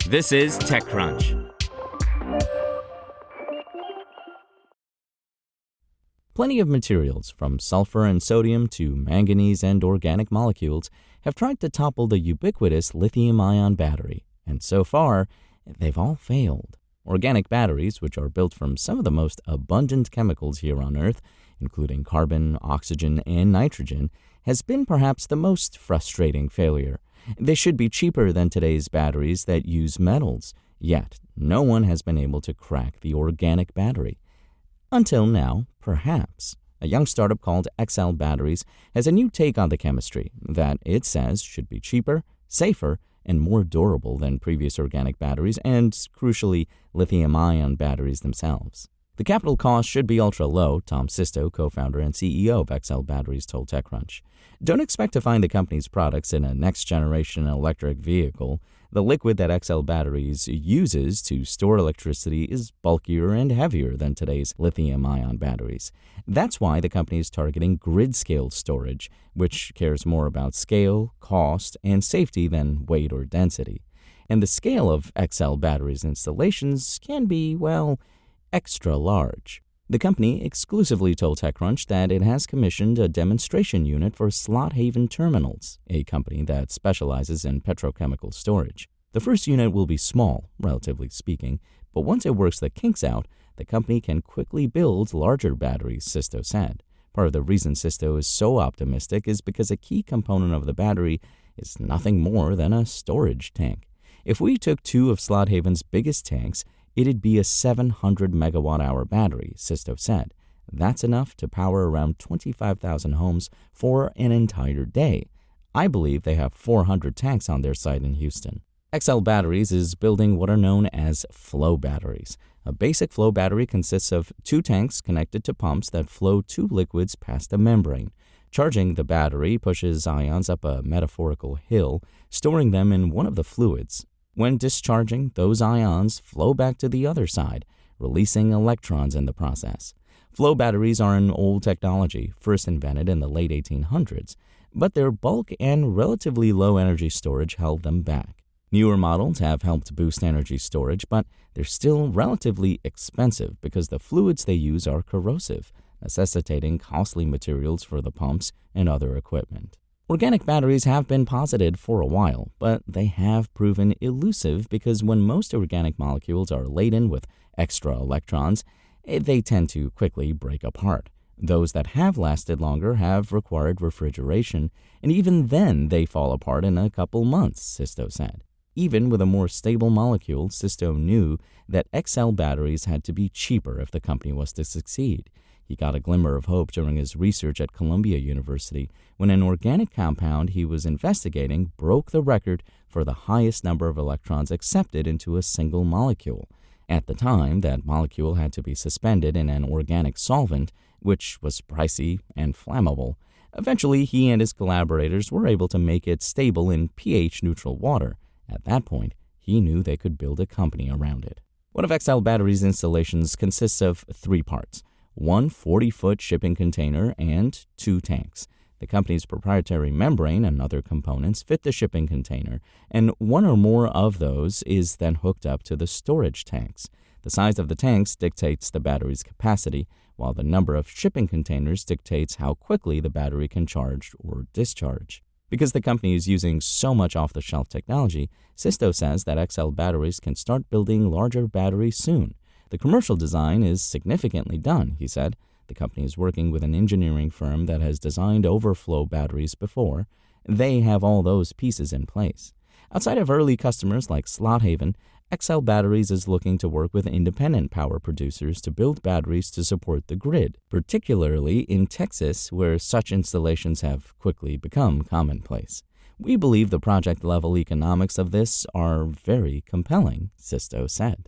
This is TechCrunch. Plenty of materials, from sulfur and sodium to manganese and organic molecules, have tried to topple the ubiquitous lithium-ion battery, and so far, they've all failed. Organic batteries, which are built from some of the most abundant chemicals here on Earth, including carbon, oxygen, and nitrogen, has been perhaps the most frustrating failure. They should be cheaper than today's batteries that use metals, yet no one has been able to crack the organic battery. Until now, perhaps. A young startup called XL Batteries has a new take on the chemistry that it says should be cheaper, safer, and more durable than previous organic batteries and, crucially, lithium-ion batteries themselves. The capital cost should be ultra-low, Tom Sisto, co-founder and CEO of XL Batteries, told TechCrunch. Don't expect to find the company's products in a next-generation electric vehicle. The liquid that XL Batteries uses to store electricity is bulkier and heavier than today's lithium-ion batteries. That's why the company is targeting grid-scale storage, which cares more about scale, cost, and safety than weight or density. And the scale of XL Batteries installations can be, well, extra large. The company exclusively told TechCrunch that it has commissioned a demonstration unit for Slot Haven Terminals, a company that specializes in petrochemical storage. The first unit will be small, relatively speaking, but once it works the kinks out, the company can quickly build larger batteries, Sisto said. Part of the reason Sisto is so optimistic is because a key component of the battery is nothing more than a storage tank. If we took two of Slot Haven's biggest tanks, it'd be a 700 megawatt-hour battery, Sisto said. That's enough to power around 25,000 homes for an entire day. I believe they have 400 tanks on their site in Houston. XL Batteries is building what are known as flow batteries. A basic flow battery consists of two tanks connected to pumps that flow two liquids past a membrane. Charging the battery pushes ions up a metaphorical hill, storing them in one of the fluids. When discharging, those ions flow back to the other side, releasing electrons in the process. Flow batteries are an old technology, first invented in the late 1800s, but their bulk and relatively low energy storage held them back. Newer models have helped boost energy storage, but they're still relatively expensive because the fluids they use are corrosive, necessitating costly materials for the pumps and other equipment. Organic batteries have been posited for a while, but they have proven elusive because when most organic molecules are laden with extra electrons, they tend to quickly break apart. Those that have lasted longer have required refrigeration, and even then they fall apart in a couple months, Sisto said. Even with a more stable molecule, Sisto knew that XL batteries had to be cheaper if the company was to succeed. He got a glimmer of hope during his research at Columbia University when an organic compound he was investigating broke the record for the highest number of electrons accepted into a single molecule. At the time, that molecule had to be suspended in an organic solvent, which was pricey and flammable. Eventually, he and his collaborators were able to make it stable in pH-neutral water. At that point, he knew they could build a company around it. One of XL Batteries' installations consists of three parts: one 40-foot shipping container and two tanks. The company's proprietary membrane and other components fit the shipping container, and one or more of those is then hooked up to the storage tanks. The size of the tanks dictates the battery's capacity, while the number of shipping containers dictates how quickly the battery can charge or discharge. Because the company is using so much off-the-shelf technology, Sisto says that XL Batteries can start building larger batteries soon. The commercial design is significantly done, he said. The company is working with an engineering firm that has designed overflow batteries before. They have all those pieces in place. Outside of early customers like Slot Haven, XL Batteries is looking to work with independent power producers to build batteries to support the grid, particularly in Texas, where such installations have quickly become commonplace. We believe the project-level economics of this are very compelling, Sisto said.